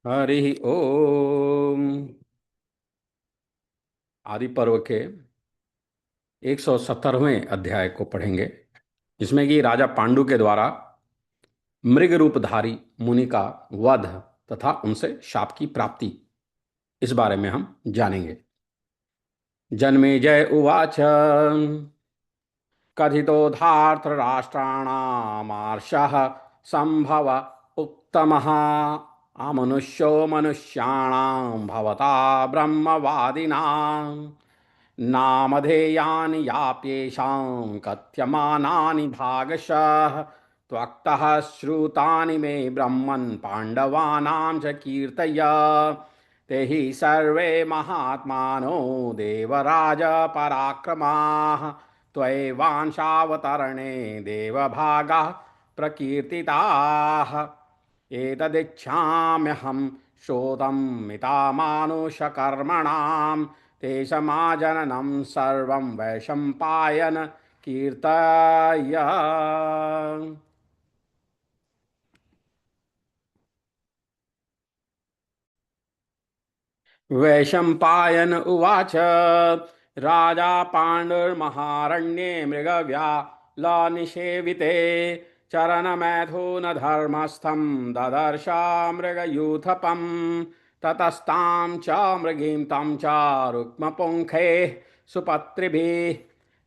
हरि ओम। आदि पर्व के 170वें अध्याय को पढ़ेंगे, जिसमें कि राजा पांडु के द्वारा मृग रूपधारी मुनि का वध तथा उनसे शाप की प्राप्ति, इस बारे में हम जानेंगे। जन्मेजय उवाच कथितो धार्तराष्ट्राणामार्षः संभव उत्तमः अमनुष्यो मनुष्याणां भवता ब्रह्मवादिनां नामधेयानि याप्येषां कथ्यमानानि भागशः त्वक्तः श्रुतानि मे ब्रह्मन् पाण्डवानां च कीर्तय ते हि सर्वे महात्मानो देवराज पराक्रमाः त्वयैवांशावतरणे देवभागाः प्रकीर्तिताः एतदिच्छाम्यहं श्रोतुमितामानुषकर्मणां तेषमाजननं सर्वं वैशम्पायन कीर्तय। वैशम्पायन उवाच राजा पाण्डुर्महारण्ये मृगव्यालनिषेविते चरणमैथुनधर्मस्थं ददर्श मृगयूथपं ततस्तां च मृगीं तं च रुक्मपुङ्खैः सुपत्रिभिः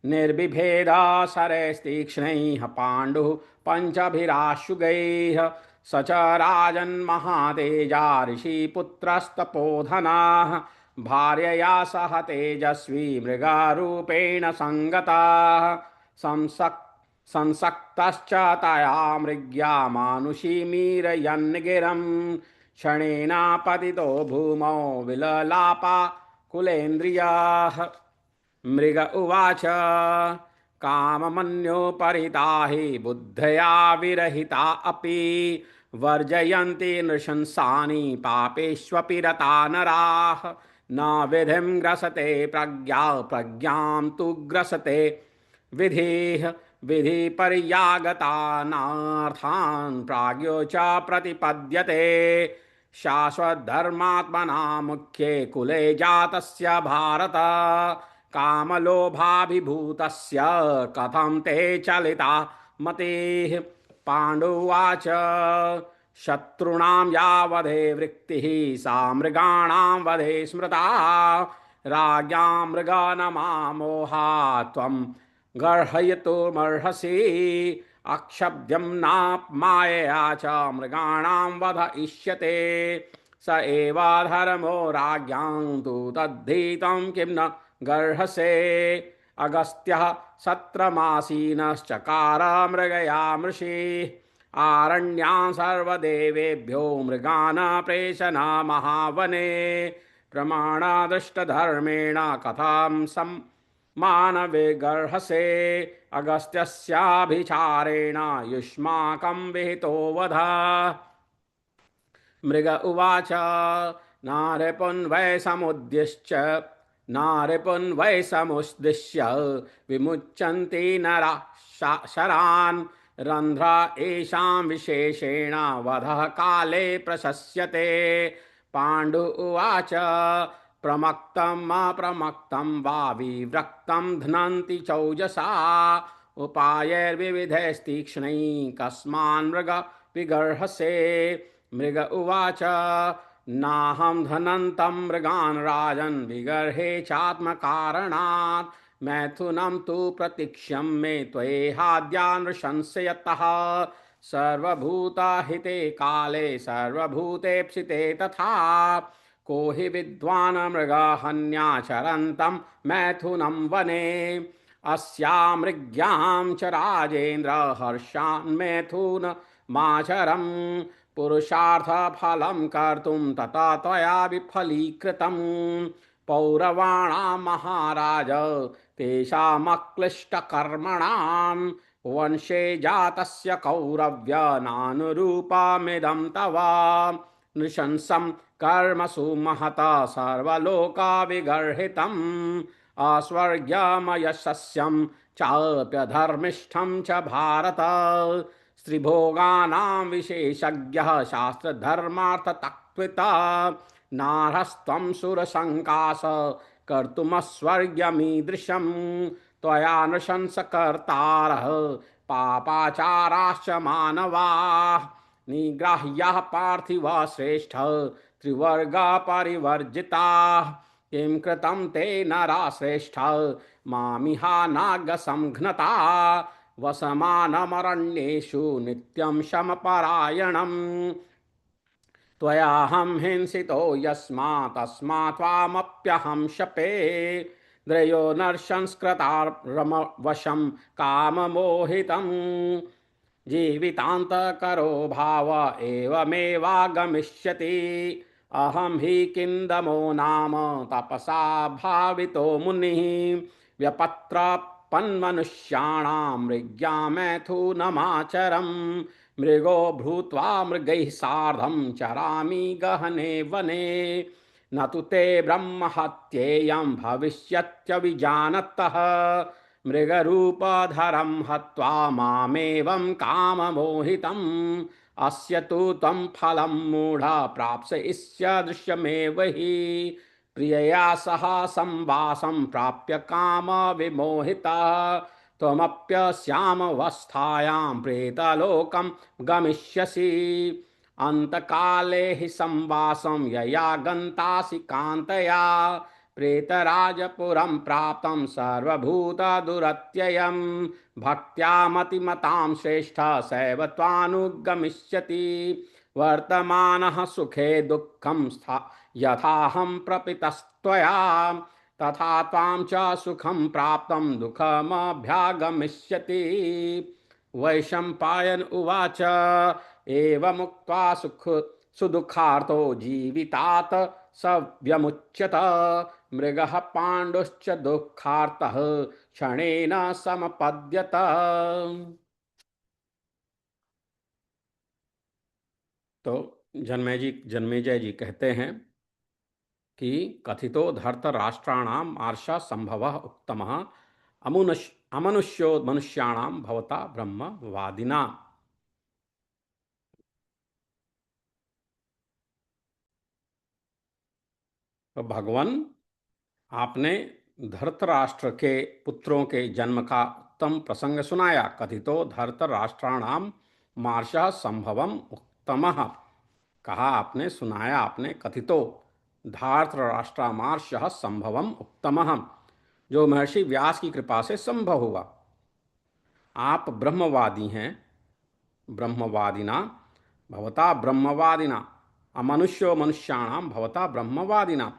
निर्बिभेदा शरैस्तीक्ष्णैः पाण्डुः पञ्चभिराशुगैः स च राजन्महातेजा ऋषिपुत्रस्तपोधनाः भार्यया सह तेजस्वी मृगारूपेण संगताः संसक्तश्च तया मृग्या मानुषीमीरयन्गिरं क्षणेन पतितो भूमौ विललापा कुलेन्द्रियाः। मृग उवाच काममन्योपरिता हि बुद्धया विरहिता अपि वर्जयन्ति नृशंसानि पापेष्वपि रता नराः न विधिं ग्रसते प्रज्ञा प्रज्ञां तु ग्रसते विधिः विधिपर्यागतानार्थान् प्राज्ञो च प्रतिपद्यते शाश्वतधर्मात्मना मुख्ये कुले जातस्य भारत कामलोभाभिभूतस्य कथं ते चलिता मतिः। पाण्डुवाच शत्रूणां यावधे वृत्तिः सा मृगाणां वधे स्मृता राज्ञां मृगनमामोहात् त्वं गर्हयितुमर्हसि अक्षभ्यं नाप्मायया च मृगाणां वधयिष्यते स एव धर्मो राज्ञां तु तद्धीतं किं न गर्हसे। अगस्त्यः सत्रमासीनश्चकार मृगया मृषि आरण्यां सर्वदेवेभ्यो मृगान् प्रेषण महावने प्रमाणदृष्टधर्मेण कथं मानविगर्हसे अगस्त्यस्याभिचारेण युष्माकं विहितो वधा। मृग उवाच नारिपुन्वै समुद्दिश्य विमुच्यन्ते नरा शरान् रन्ध्र येषां विशेषेण वधः काले प्रशस्यते। पाण्डु उवाच प्रमक्तम् अप्रमक्तं वा विव्रक्तं घ्नन्ति चौजसा उपायैर्विविधैस्तीक्ष्णैः कस्मान् मृग विगर्हसे। मृग उवाच नाहं धनन्तं मृगान् राजन् विगर्हे चात्मकारणात् मैथुनं तु प्रतीक्ष्यं मे त्वयेहाद्या नृशंसयतः सर्वभूतहिते काले सर्वभूतेप्सिते तथा को हि विद्वान् मृगहन्याचरन्तं मैथुनं वने अस्यां मृग्यां च राजेन्द्र हर्षान् मैथुन माचरम् पुरुषार्थफलं कर्तुं तथा त्वया विफलीकृतं पौरवाणां महाराज तेषामक्लिष्टकर्मणां वंशे जातस्य कौरव्यनानुरूपमिदं तव नृशंसं कर्मसु महता सर्वलोकाविगर्हितम् अस्वर्ग्यमयशस्यं चाप्यधर्मिष्ठं च भारत स्त्रीभोगानां विशेषज्ञः शास्त्रधर्मार्थतः त्विता नारस्त्वं सुरसङ्कास कर्तुमस्वर्ग्यमीदृशं त्वया नृशंसकर्तारः पापाचाराश्च मानवाः निग्राह्याः पार्थिव श्रेष्ठ त्रिवर्गा परिवर्जिताः किं कृतं ते नरा श्रेष्ठ मामिहा नागसंघ्नता वसमानमरण्येषु नित्यं शमपरायणम् त्वयाहं हिंसितो यस्मात् तस्मात् त्वामप्यहं शपे द्रयो नरसंस्कृतारमवशं काममोहितं जीवितान्तकरो भाव एवमेवागमिष्यति अहं हि किंदमो नाम तपसा भावितो मुनिः व्यपत्रपन्मनुष्याणां मृग्या मैथुनमाचरम् मृगो भूत्वा मृगैः सार्धं चरामि गहने वने न तु ते ब्रह्महत्येयं भविष्यत्यविजानतः मृगरूपधरं हत्वा मामेवं काममोहितम् अस्य तु त्वं फलं मूढ प्राप्स्यदृश्यमेव हि प्रियया सह संवासं प्राप्य कामविमोहितः त्वमप्यस्यामवस्थायां प्रेतलोकं गमिष्यसि अंतकाले हि संवासं यया गन्तासि कान्तया प्रेतराजपुरं प्राप्तं सर्वभूतदुरत्ययं भक्त्या मतिमतां श्रेष्ठ सैव त्वानुगमिष्यति वर्तमानः सुखे दुःखं यथाहं प्रपितस्त्वया तथा त्वां च सुखं प्राप्तं दुःखमभ्यागमिष्यति वैशम्पायन उवाच एवमुक्त्वा सुदुःखार्तो जीवितात् स व्यमुच्यत मृगः पाण्डुश्च दुःखार्तः क्षणेन समपद्यत। तो जन्मेजय जी कहते हैं कि कथितो धर्तराष्ट्राणाम आर्षा संभवः उत्तमः अमनुष्यो मनुष्याणाम भवता ब्रह्मवादिना। तो भगवान आपने धर्तराष्ट्र के पुत्रों के जन्म का उत्तम प्रसंग सुनाया। कथितो धर्तराष्ट्राणाम मार्षः संभवम उत्तमः, कहा आपने, सुनाया आपने। कथितो धार्तराष्ट्रामार्षः संभवम उत्तमः, जो महर्षि व्यास की कृपा से संभव हुआ। आप ब्रह्मवादी हैं, ब्रह्मवादिना भवता ब्रह्मवादिना अमनुष्यो मनुष्याणाम भवता ब्रह्मवादिना।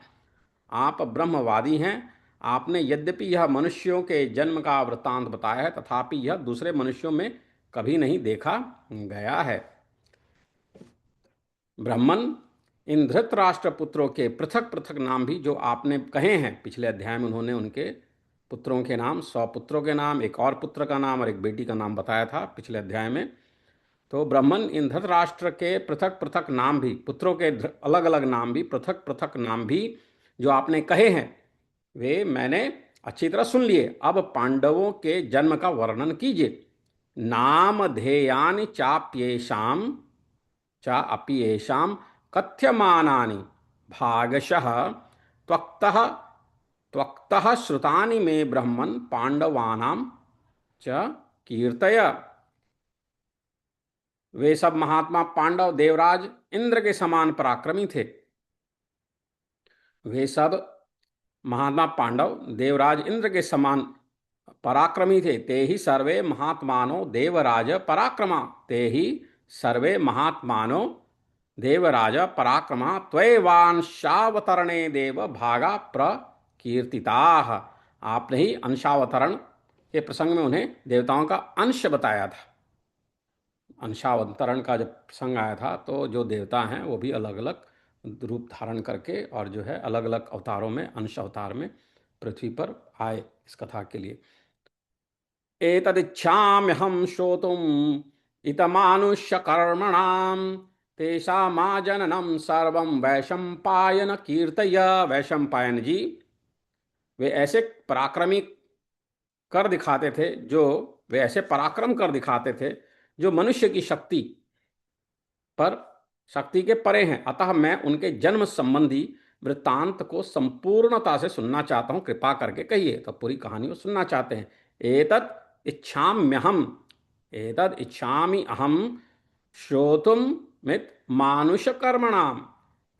आप ब्रह्मवादी हैं। आपने यद्यपि यह मनुष्यों के जन्म का वृत्तांत बताया है, तथापि यह दूसरे मनुष्यों में कभी नहीं देखा गया है। ब्राह्मण, इन धृतराष्ट्र पुत्रों के पृथक पृथक नाम भी जो आपने कहे हैं, पिछले अध्याय में उन्होंने उनके पुत्रों के नाम, 100 पुत्रों के नाम, एक और पुत्र का नाम और एक बेटी का नाम बताया था पिछले अध्याय में। तो ब्राह्मण, इन धृतराष्ट्र के पृथक पृथक नाम भी, पुत्रों के अलग अलग नाम भी, पृथक पृथक नाम भी जो आपने कहे हैं, वे मैंने अच्छी तरह सुन लिए। अब पांडवों के जन्म का वर्णन कीजिए। नाम ध्येयानि चाप्येषां चा अपीयेषां कथ्यमानानि भागशः त्वक्तः त्वक्तः श्रुतानि मे ब्रह्मन् पांडवानां च कीर्तय। वे सब महात्मा पांडव देवराज इंद्र के समान पराक्रमी थे। वे सब महात्मा पांडव देवराज इंद्र के समान पराक्रमी थे। ते ही सर्वे महात्मानो देवराज पराक्रमा, ते ही सर्वे महात्मानो देवराज पराक्रमा त्वैवांशावतरणे देव भागा प्रकीर्तिताः। आपने ही अंशावतरण के प्रसंग में उन्हें देवताओं का अंश बताया था। अंशावतरण का जब प्रसंग आया था तो जो देवता हैं वो भी अलग अलग रूप धारण करके और जो है अलग अलग अवतारों में, अंश अवतार में पृथ्वी पर आए इस कथा के लिए। एतदिच्छाम्यहं श्रोतुम् इतमानुष्य कर्मणां तेषामाजननं सर्वं वैशंपायन कीर्तय। वैशंपायन जी वे ऐसे पराक्रमी कर दिखाते थे, वे ऐसे पराक्रम कर दिखाते थे जो मनुष्य की शक्ति पर शक्ति के परे हैं, अतः मैं उनके जन्म संबंधी वृत्तांत को संपूर्णता से सुनना चाहता हूं, कृपा करके कहिए। तो पूरी कहानी को सुनना चाहते हैं। एतत् इच्छाम्यहम, एतद इच्छामि अहम श्रोतुम मित मानुष कर्मणाम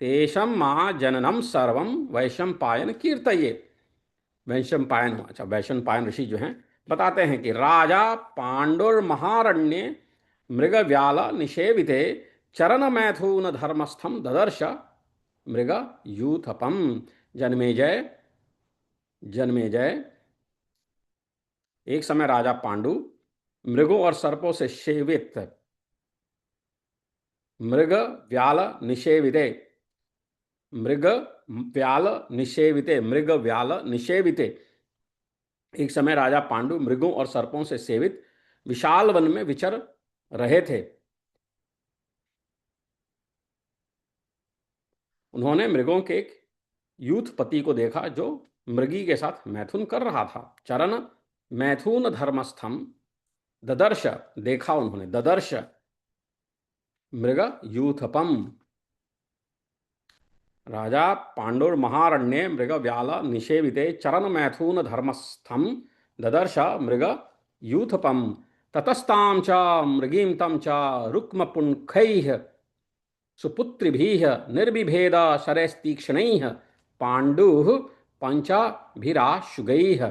तेषम माँ जननम सर्वम वैशंपायन कीर्तये। वैशंपायन, अच्छा वैशंपायन ऋषि जो हैं बताते हैं कि राजा पांडुर महारण्य मृग व्याल निषेविते चरण मैथुन धर्मस्थम ददर्श मृग यूथपम। जन्मेजय, जन्मेजय, एक समय राजा पांडु मृगों और सर्पों से सेवित मृग व्याल निषेविते, मृग व्याल निषेविते, मृग व्याल निषेविते, एक समय राजा पांडु मृगों और सर्पों से सेवित विशाल वन में विचर रहे थे। उन्होंने मृगों के एक यूथपति को देखा जो मृगी के साथ मैथुन कर रहा था। चरण मैथुन धर्मस्थम ददर्श, देखा उन्होंने, ददर्श मृग यूथपम। राजा पांडुर महारण्ये मृग व्याल निषेविते चरण मैथुन धर्मस्थम ददर्श मृग यूथपम। ततस्तां च मृगीं तं च रुक्मपुंखैः सुपुत्रिभिः निर्विभेद शरैस्तीक्ष्णैः पांडुः पंचाभिराशुगैः।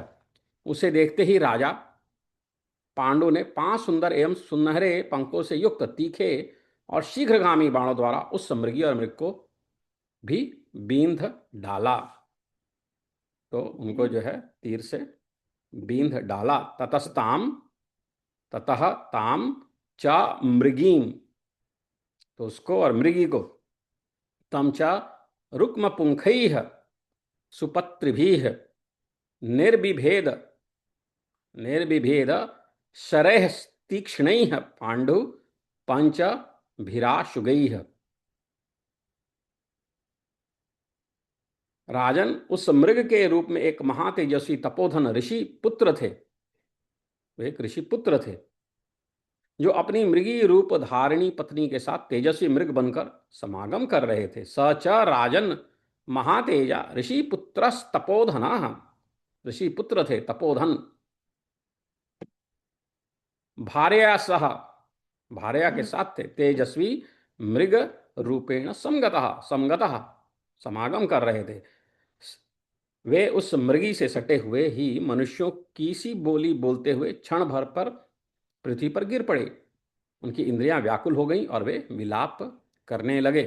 उसे देखते ही राजा पांडु ने 5 सुंदर एवं सुनहरे पंखों से युक्त तीखे और शीघ्रगामी बाणों द्वारा उस मृगी और मृग को भी बींध डाला। तो उनको जो है तीर से बींध डाला। ततस्ताम, ततः ताम च मृगीम, तो उसको और मृगी को, तम च रुक्म पुंखैः सुपत्रिभिः निर्विभेद, निर्विभेद शरैः तीक्ष्णैः पांडु पंचभिराशुगैः। राजन, उस मृग के रूप में एक महातेजस्वी तपोधन ऋषि पुत्र थे, वे एक ऋषि पुत्र थे जो अपनी मृगी रूप धारिणी पत्नी के साथ तेजस्वी मृग बनकर समागम कर रहे थे। स च राजन महातेजा ऋषि पुत्र तपोधन, ऋषि पुत्र थे तपोधन। भार्या सह, भार्या के साथ थे, तेजस्वी मृग रूपेण समगतः, समगतः समागम कर रहे थे। वे उस मृगी से सटे हुए ही मनुष्यों की सी बोली बोलते हुए क्षण भर पर पृथ्वी पर गिर पड़े। उनकी इंद्रियां व्याकुल हो गईं और वे विलाप करने लगे।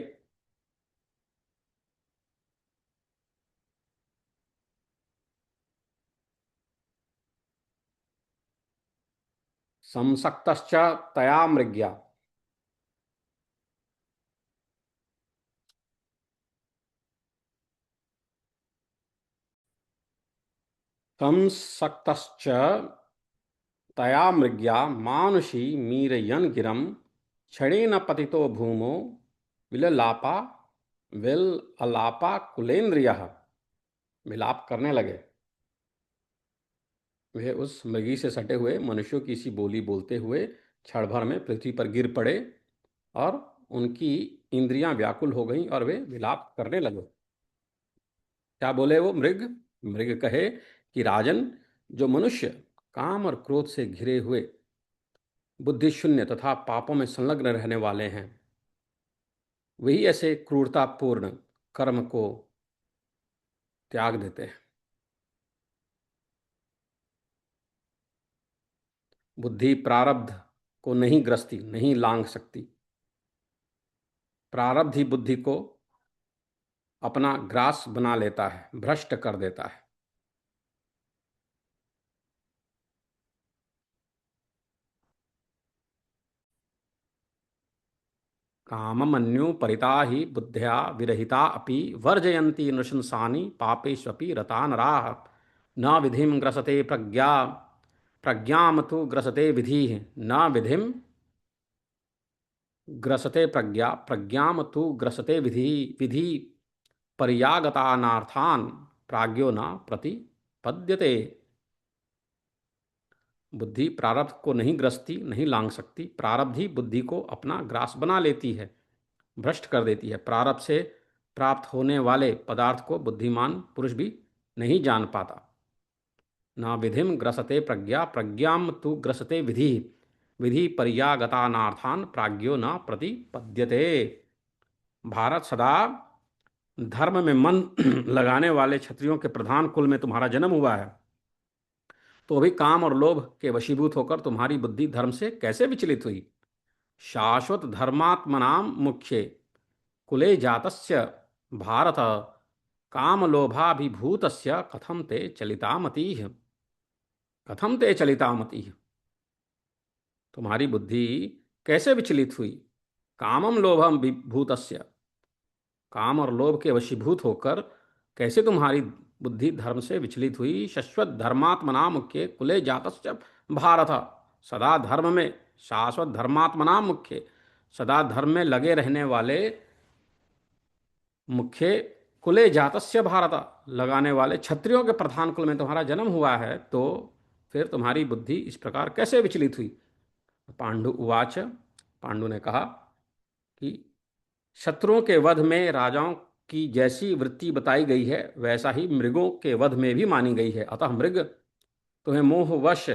संसक्तश्च तया मृग्या, संसक्तश्च तया मृग्या मानुषी मीरयन गिरम क्षणेन पतितो भूमो विललापा, विल अलापा कुलेन्द्रियः। विलाप करने लगे। वे उस मृगी से सटे हुए मनुष्यों की सी बोली बोलते हुए क्षण भर में पृथ्वी पर गिर पड़े और उनकी इंद्रियां व्याकुल हो गईं और वे विलाप करने लगे। क्या बोले वो मृग? मृग कहे कि राजन, जो मनुष्य काम और क्रोध से घिरे हुए बुद्धि शून्य तथा पापों में संलग्न रहने वाले हैं, वही ऐसे क्रूरतापूर्ण कर्म को त्याग देते हैं। बुद्धि प्रारब्ध को नहीं ग्रसती, नहीं लांघ सकती। प्रारब्ध ही बुद्धि को अपना ग्रास बना लेता है, भ्रष्ट कर देता है। काममन्यु परिता ही बुद्ध्या विरहिता अपि वर्जयन्ति नृशंसानि पापेष्वपि रता नराः। न विधिं ग्रसते प्रज्ञा, प्रज्ञाम तु ग्रसते विधि, न विधिं ग्रसते प्रज्ञा, प्रज्ञाम तु ग्रसते विधि, विधि पर्यागतानार्थान प्राज्ञो न प्रतिपद्यते। बुद्धि प्रारब्ध को नहीं ग्रसती, नहीं लांघ सकती। प्रारब्ध ही बुद्धि को अपना ग्रास बना लेती है। भ्रष्ट कर देती है। प्रारब्ध से प्राप्त होने वाले पदार्थ को बुद्धिमान पुरुष भी नहीं जान पाता। न विधिम ग्रसते प्रज्ञा प्रज्ञाम तु ग्रसते विधि विधि पर्यागतानार्थान प्राज्ञो न प्रतिपद्यते। भारत सदा धर्म में मन लगाने वाले क्षत्रियों के प्रधान कुल में तुम्हारा जन्म हुआ है, तो अभी काम और लोभ के वशीभूत होकर तुम्हारी बुद्धि धर्म से कैसे विचलित हुई? शाश्वत धर्मात्मनाम मुख्य कुले जातस्य भारत काम लोभाभिभूतस्य कथम ते चलितामति। कथम ते चलितामति, तुम्हारी बुद्धि कैसे विचलित हुई? कामम लोभम विभूतस्य, काम और लोभ के वशीभूत होकर कैसे तुम्हारी बुद्धि धर्म से विचलित हुई? शश्वत धर्मात्मना मुख्य कुले जातस्य भारत, सदा धर्म में, शाश्वत धर्मात्मना मुख्य, सदा धर्म में लगे रहने वाले मुख्य कुले जातस्य भारत, लगाने वाले क्षत्रियों के प्रधान कुल में तुम्हारा जन्म हुआ है, तो फिर तुम्हारी बुद्धि इस प्रकार कैसे विचलित हुई? पांडु उवाच, पांडु ने कहा कि शत्रुओं के वध में राजाओं की जैसी वृत्ति बताई गई है वैसा ही मृगों के वध में भी मानी गई है। अतः मृग, तुम्हें मोहवश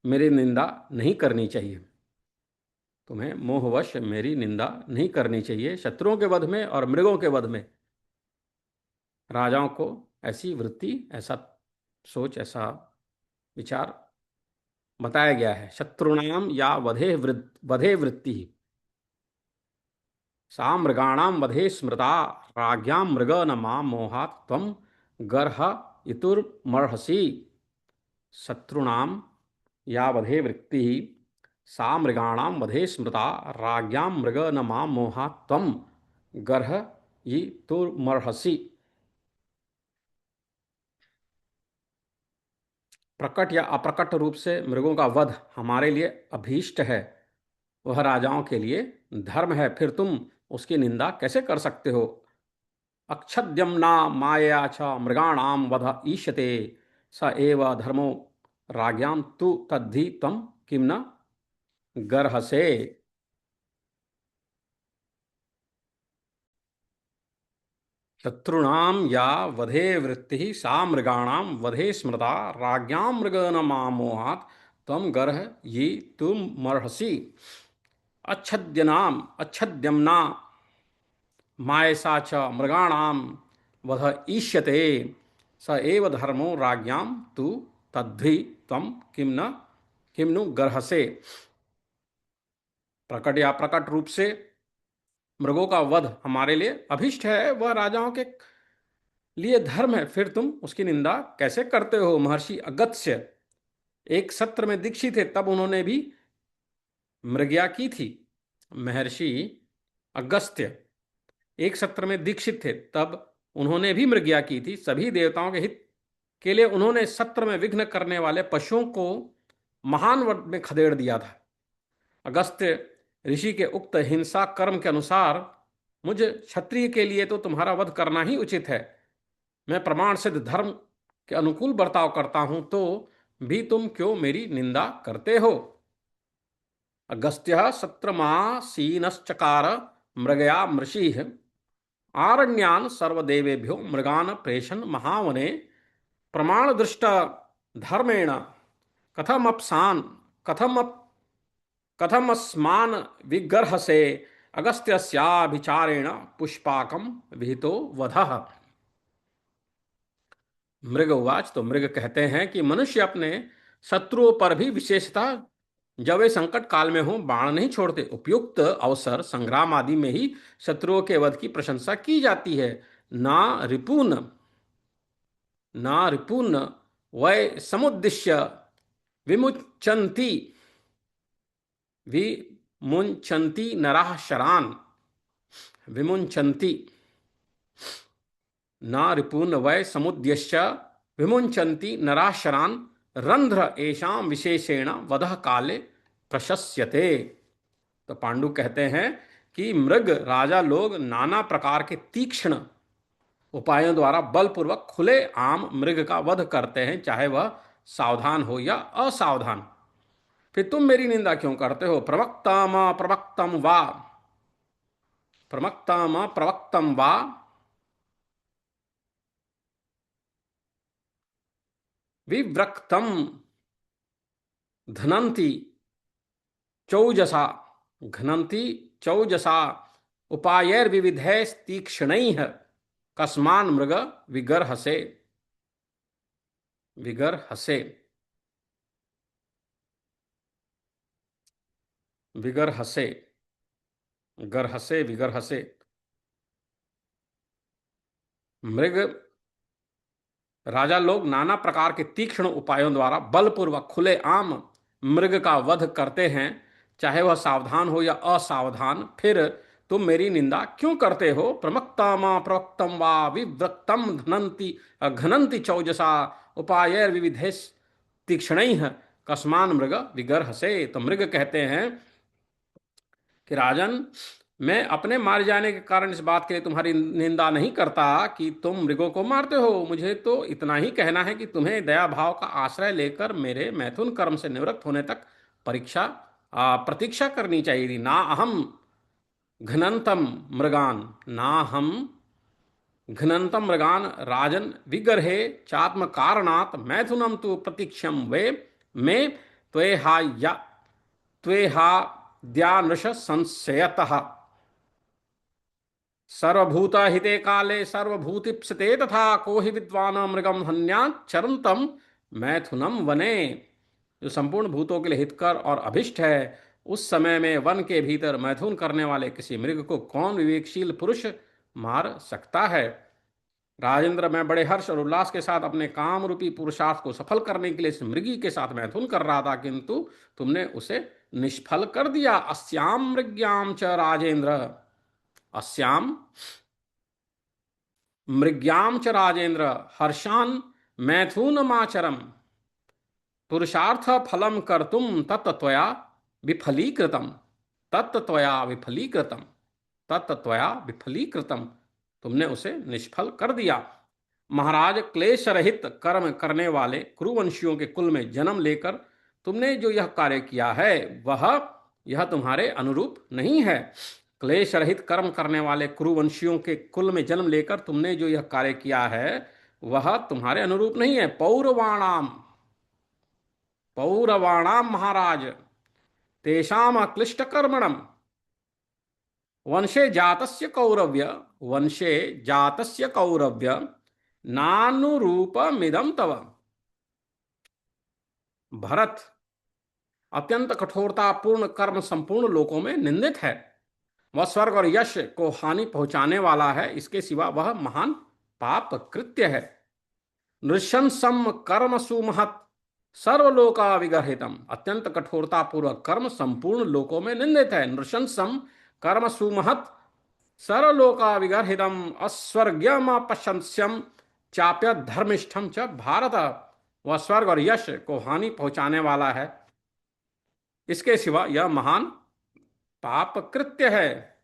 मेरी निंदा नहीं करनी चाहिए। तुम्हें मोहवश मेरी निंदा नहीं करनी चाहिए। शत्रुओं के वध में और मृगों के वध में राजाओं को ऐसी वृत्ति, ऐसा सोच, ऐसा विचार बताया गया है। शत्रुणाम या वधे वृत्ति सा मृगाणाम वधे स्मृता राज्ञाम मृग न मां मोहात् त्वं गर्ह इतुर्मर्हसि। शत्रुणाम या वधे वृत्ति सा मृगाणाम वधे स्मृता राज्ञाम मृग न मां मोहात् त्वं गर्ह इतुर्मर्हसि। प्रकट या अप्रकट रूप से मृगों का वध हमारे लिए अभीष्ट है, वह राजाओं के लिए धर्म है, फिर तुम उसकी निंदा कैसे कर सकते हो? अक्षद्यम ना माया च मृगाणाम वध ईष्यते स एव धर्मो राज्ञाम तु तद्धि तम किम न गर्हसे। शत्रुणाम या वधे वृत्ति सा मृगाणाम वधे स्मृता राज्ञाम मृग न मोहात् तम गर्ह ये तुम मर्हसि। अच्छद्यम्ना मायसा च मृगाणाम वध ईष्यते स एव धर्मो राज्ञाम तु तद्धि तम किम नु गर्हसे। प्रकट या प्रकट रूप से मृगों का वध हमारे लिए अभिष्ट है, वह राजाओं के लिए धर्म है, फिर तुम उसकी निंदा कैसे करते हो? महर्षि अगस्त्य एक सत्र में दीक्षित थे, तब उन्होंने भी मृग्या की थी। महर्षि अगस्त्य एक सत्र में दीक्षित थे, तब उन्होंने भी मृग्या की थी। सभी देवताओं के हित के लिए उन्होंने सत्र में विघ्न करने वाले पशुओं को महान वध में खदेड़ दिया था। अगस्त्य ऋषि के उक्त हिंसा कर्म के अनुसार मुझ क्षत्रिय के लिए तो तुम्हारा वध करना ही उचित है। मैं प्रमाण सिद्ध धर्म के अनुकूल बर्ताव करता हूं, तो भी तुम क्यों मेरी निंदा करते हो? अगस्त्य सत्रमासीनश्चकार मृगया मृषि आरण्यान सर्वदेवेभ्यो मृगान प्रेषण महावने प्रमाण दृष्ट धर्मेण कथमप्सान कथमप कथमस्मान विगर्हसे अगस्त्यस्याभिचारेण पुष्पाकम विहितो वधः। मृग उवाच, तो मृग कहते हैं कि मनुष्य अपने शत्रुओं पर भी विशेषतः जब वे संकट काल में हो बाण नहीं छोड़ते। उपयुक्त अवसर संग्राम आदि में ही शत्रुओं के वध की प्रशंसा की जाती है। ना रिपुन ना रिपुन वै समुद्दिश्य विमुच्यन्ति विमुंचन्ति नराः शरान्। विमुंचन्ति ना रिपुन वै समुद्दिश्य विमुंचन्ति नराः शरान् रंध्र एषां विशेषेण वधः काले प्रशस्यते। तो पांडु कहते हैं कि मृग राजा लोग नाना प्रकार के तीक्ष्ण उपायों द्वारा बलपूर्वक खुले आम मृग का वध करते हैं, चाहे वह सावधान हो या असावधान। फिर तुम मेरी निंदा क्यों करते हो? प्रवक्तम प्रवक्तम वा प्रमक्तम प्रवक्तम वा विव्रक्तम घ्नन्ति चौजसा, घ्नन्ति चौजसा उपायैर्विविधैस्तीक्ष्णैः कस्मान् मृग विगर्हसे, विगर्हसे, विगर्हसे, गर्हसे, विगर्हसे। मृग राजा लोग नाना प्रकार के तीक्ष्ण उपायों द्वारा बलपूर्वक खुले आम मृग का वध करते हैं, चाहे वह सावधान हो या असावधान। फिर तुम मेरी निंदा क्यों करते हो? प्रमक्तम प्रवक्तम वा विव्रक्तम घ्नन्ति घ्नन्ति चौजसा उपायैर्विविधैः तीक्ष्णैः कस्मान् मृग विगर्हसे। तो मृग कहते हैं कि राजन, मैं अपने मारे जाने के कारण इस बात के लिए तुम्हारी निंदा नहीं करता कि तुम मृगों को मारते हो। मुझे तो इतना ही कहना है कि तुम्हें दया भाव का आश्रय लेकर मेरे मैथुन कर्म से निवृत्त होने तक प्रतीक्षा करनी चाहिए थी। ना अहम घ्नन्तम मृगान, ना हम घ्नन्तम मृगान राजन विगर्हे चात्म कारणात् मैथुनम तु प्रतीक्षम वे मे त्वेहा त्वेहाद्यानृष संशयतः सर्वभूत हिते काले सर्वभूतिप्सिते तथा को हि विद्वान मृगम हन्यात् चरंतम मैथुनम वने। जो संपूर्ण भूतों के लिए हितकर और अभिष्ट है, उस समय में वन के भीतर मैथुन करने वाले किसी मृग को कौन विवेकशील पुरुष मार सकता है? राजेंद्र, मैं बड़े हर्ष और उल्लास के साथ अपने काम रूपी पुरुषार्थ को सफल करने के लिए इस मृगी के साथ मैथुन कर रहा था, किंतु तुमने उसे निष्फल कर दिया। अस्याम मृग्याम च राजेंद्र, अस्याम मृग्याम च राजेंद्र हर्षान मैथुनमाचरम पुरुषार्थ फलम कर्तुम तत्त्वया विफलीकृतम, तत्त्वया विफलीकृतम, तत्त्वया विफलीकृतम। तुमने उसे निष्फल कर दिया। महाराज, क्लेश रहित कर्म करने वाले कुरुवंशियों के कुल में जन्म लेकर तुमने जो यह कार्य किया है, वह यह तुम्हारे अनुरूप नहीं है। क्लेश रहित कर्म करने वाले कुरुवंशियों के कुल में जन्म लेकर तुमने जो यह कार्य किया है, वह तुम्हारे अनुरूप नहीं है। पौरवाणाम, पौरवाणाम महाराज तेषाम अक्लिष्ट कर्मणम वंशे जातस्य कौरव्य, वंशे जातस्य कौरव्य नानुरूपमिदं तव। भरत, अत्यंत कठोरतापूर्ण कर्म संपूर्ण लोकों में निंदित है। वह स्वर्ग और यश को हानि पहुंचाने वाला है, इसके सिवा वह महान पाप कृत्य है। नृशंसम कर्म सुमहत सर्वलोका विगर्हितम, अत्यंत कठोरतापूर्वक कर्म संपूर्ण लोकों में निंदित है। नृशंसम कर्म सुमहत सर्वलोका विगर्हितम अस्वर्ग्यम पश्यंस्यम चाप्य धर्मिष्ठम च भारत। वह स्वर्ग और यश को हानि पहुंचाने वाला है, इसके सिवा यह महान पाप कृत्य है।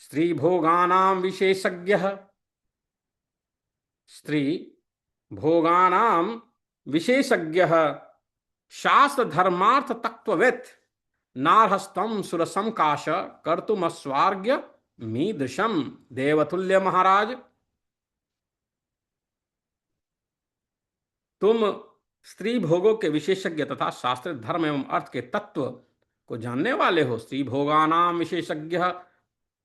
स्त्री भोगानाम विशेषज्ञः, स्त्री भोगानाम विशेषज्ञः शास्त्र धर्मार्थ तत्ववेत् नार्हस्तम सुरसंकाश कर्तुमस्वार्ग्य मीदृशम। देवतुल्य महाराज, तुम स्त्री भोगों के विशेषज्ञ तथा शास्त्र धर्म एवं अर्थ के तत्व को जानने वाले हो। स्त्री भोगानाम विशेषज्ञ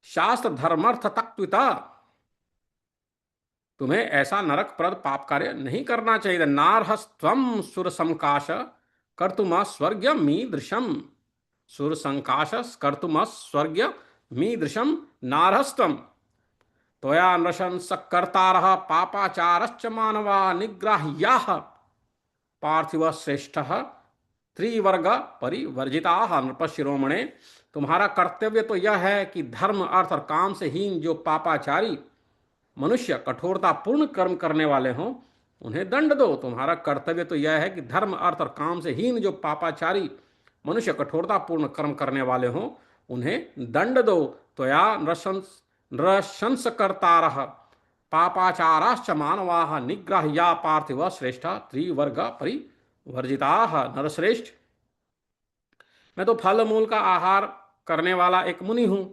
शास्त्र धर्मर्थ तत्विता, तुम्हें ऐसा नरकप्रद पाप कार्य नहीं करना चाहिए। नार्हस्त्वम सुर संकाश कर्तुम स्वर्ग्य मीदृशम, सुर संकाश कर्तुम स्वर्ग्य मीदृशम नार्हस्त्वम। त्वया नृशंस कर्तारः पापाचारश्च मानवा निग्राह्याः पार्थिव श्रेष्ठ त्रिवर्ग परिवर्जिता। नृप शिरोमणे, तुम्हारा कर्तव्य तो यह है कि धर्म अर्थ और काम से हीन जो पापाचारी मनुष्य कठोरता पूर्ण कर्म करने वाले हों, उन्हें दंड दो। तुम्हारा कर्तव्य तो यह है कि धर्म अर्थ और काम से हीन जो पापाचारी मनुष्य कठोरता पूर्ण कर्म करने वाले हों, उन्हें दंड दो। त्वया नृशंसकर्तारः पापाचाराश्च मानवाः निग्राह्या पार्थिव श्रेष्ठ त्रिवर्ग परिवर्जिताः। नरश्रेष्ठ, मैं तो फल मूल का आहार करने वाला एक मुनि हूं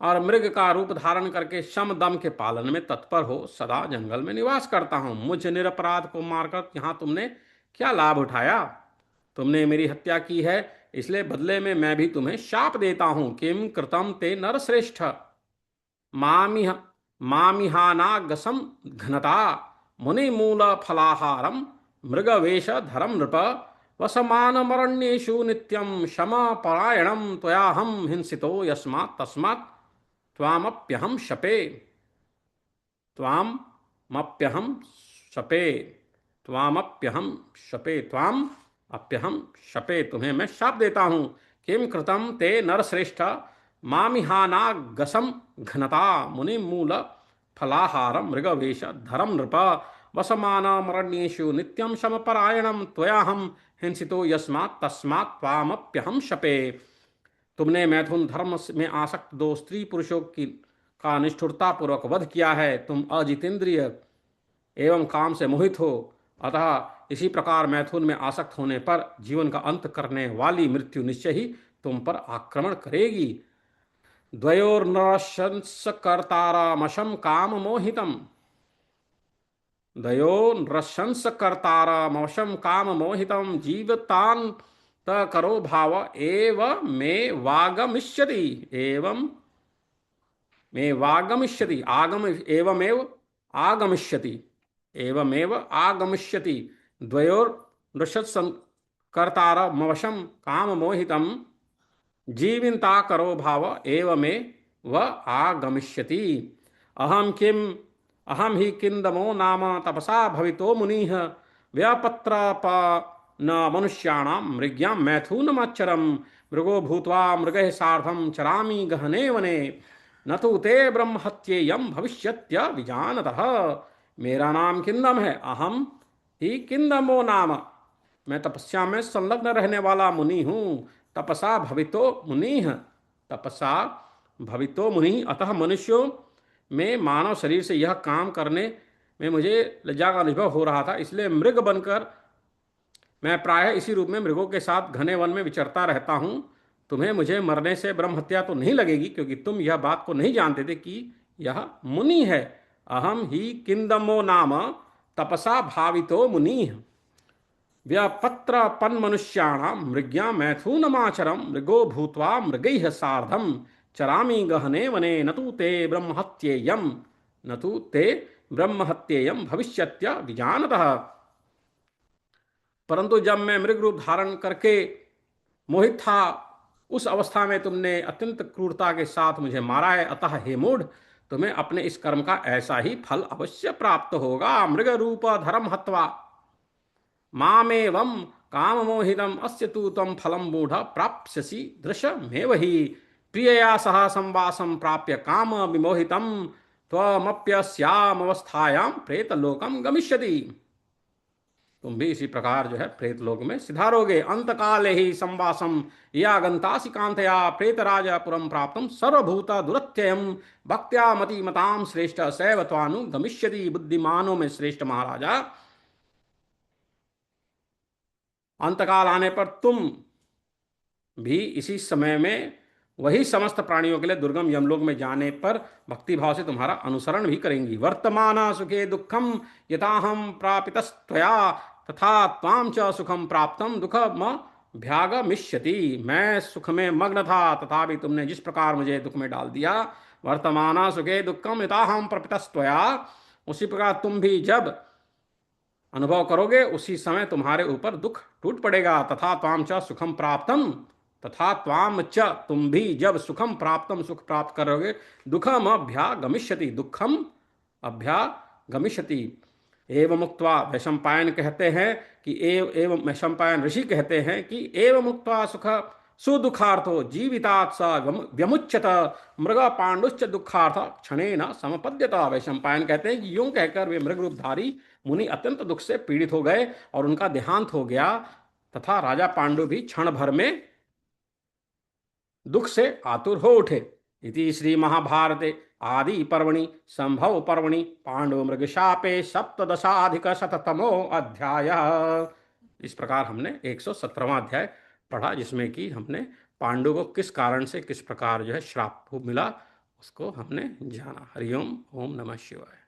और मृग का रूप धारण करके शम दम के पालन में तत्पर हो सदा जंगल में निवास करता हूं। मुझ निरपराध को मारकर यहां तुमने क्या लाभ उठाया? तुमने मेरी हत्या की है, इसलिए बदले में मैं भी तुम्हें शाप देता हूं। किम कृतम ते नरश्रेष्ठ मामिह मामिहानागसम घनता मुनिमूल फलाहारम मृगवेशधरम नृप वसमानमरण्येषु नित्यं क्षमापरायणं त्वयाहं हिंसितो यस्मात् तस्मात् त्वामप्यहं शपे त्वामप्यहं शपे त्वामप्यहं शपे त्वाम अप्यहम शपे। तुम्हें मैं शाप देता हूं। किम कृतम ते नरश्रेष्ठ मामिहानागसम घनता मुनिमूल फलाहारम मृगवेश धरम नृप वसमानमरण्येषु नित्यं समपरायणं त्वयाहं हिंसितो यस्मात् तस्मात् त्वामप्यहं शपे। तुमने मैथुन धर्म में आसक्त दो स्त्री पुरुषों की का निष्ठुरता पूर्वक वध किया है। तुम अजितेंद्रिय एवं काम से मोहित हो, अतः इसी प्रकार मैथुन में आसक्त होने पर जीवन का अंत करने वाली मृत्यु निश्चय ही तुम पर आक्रमण करेगी। द्वयोर्नरशंसकर्तारमशं काम मोहितम द्वयोर्नरशंसकर्तारमशं काम मोहितम जीवतान करो भाव एव मे वागमिष्यति एवं मे वागमिष्यति आगम एवमेव आगमिष्यति एवमेव आगमिष्यति द्वयोर्नृशत्संकर्तारमवशं काममोहितं जीविता करो भाव एवमे व आगमिष्यति। अहम हि किंदमो नाम तपसा भवितो मुनिः व्यपत्रप न मनुष्याणां मृग्यां मैथुनमाच्चरं मृगो भूत्वा मृगैः सार्धं चरामि गहने वने न तो ते ब्रह्महत्येयं भविष्यत्य विजानतः। मेरा नाम किंदम है, अहम ही किंदमो नाम, मैं तपस्या में संलग्न रहने वाला मुनि हूँ। तपसा भवितो मुनि, तपसा भवितो मुनि, अतः मनुष्यों में मानव शरीर से यह काम करने में मुझे लज्जा का अनुभव हो रहा था, इसलिए मृग बनकर मैं प्रायः इसी रूप में मृगों के साथ घने वन में विचरता रहता हूँ। तुम्हें मुझे मरने से ब्रह्म हत्या तो नहीं लगेगी, क्योंकि तुम यह बात को नहीं जानते थे कि यह मुनि है। अहम ही किंदमो नाम तपसा भावितो मुनि व्यपत्र पन मनुष्याणां मृग्या मैथुनमाचरम मृगो भूत्वा मृगैः सार्धम चरामि गहने वने न तु ते ब्रह्महत्येयं न तु ते ब्रह्महत्येयं भविष्यत्य विजानतः। परंतु जब मैं मृग रूप धारण करके मोहित था, उस अवस्था में तुमने अत्यंत क्रूरता के साथ मुझे मारा है। अतः हे मूढ़, तुम्हें अपने इस कर्म का ऐसा ही फल अवश्य प्राप्त होगा। मृग रूप धर्म हत्वा मामेवं काम मोहितम अस्य तु तम फलम मूढ़ प्राप्स्यसि दृश्यमेव ही। प्रियया सह संवासम प्राप्य काम विमोहितम त्वमप्यस्यामवस्थायां प्रेतलोकम गमिष्यति। तुम भी इसी प्रकार जो है प्रेतलोक में सिधारोगे। अंतकाले ही संवासम या गंतासी कांतया प्रेतराजपुरम प्राप्तम सर्वभूत दुरत्ययम भक्त्या मतिमताम श्रेष्ठ सैव त्वानु गमिष्यति। बुद्धिमानों में श्रेष्ठ महाराजा, अंतकाल आने पर तुम भी इसी समय में वही समस्त प्राणियों के लिए दुर्गम यमलोक में जाने पर भक्ति भाव से तुम्हारा अनुसरण भी करेंगी। वर्तमान सुखे दुखम यथाहम प्रापितस्त्वया तथा त्वाम च सुखम प्राप्तम दुखम भ्यागमिष्यति। मैं सुख में मग्न था, तथापि तुमने जिस प्रकार मुझे दुख में डाल दिया, वर्तमान सुखे दुखम यथाहम प्रापितस्त्वया, उसी प्रकार तुम भी जब अनुभव करोगे उसी समय तुम्हारे ऊपर दुख टूट पड़ेगा। तथा त्वाम च सुखम प्राप्तम, तथा त्वाम च तुम भी जब सुखम प्राप्तम सुख प्राप्त करोगे, दुखम अभ्यागमिष्यति दुखम अभ्यागमिष्यति। एवं मुक्त्वा वैशंपायन कहते हैं कि एवं वैशंपायन ऋषि कहते हैं कि एवं मुक्त्वा सुख सुदुखार्थो जीवितात् स व्यमुच्यत मृग पांडुश्च दुखार्थ क्षणेन समपद्यत। वैशंपायन कहते हैं कि यूं कहकर वे मृग रूपधारी मुनि अत्यंत दुख से पीड़ित हो गए और उनका देहांत हो गया, तथा राजा पांडु भी क्षण भर में दुख से आतुर हो उठे। इति श्री महाभारते आदि पर्वणि संभव पर्वणि पांडव मृग शापे सप्तदशाधिक शततमो अध्याय। इस प्रकार हमने 117वां अध्याय पढ़ा, जिसमें कि हमने पांडु को किस कारण से किस प्रकार जो है श्राप मिला, उसको हमने जाना। हरिओम, ओम नमः शिवाय।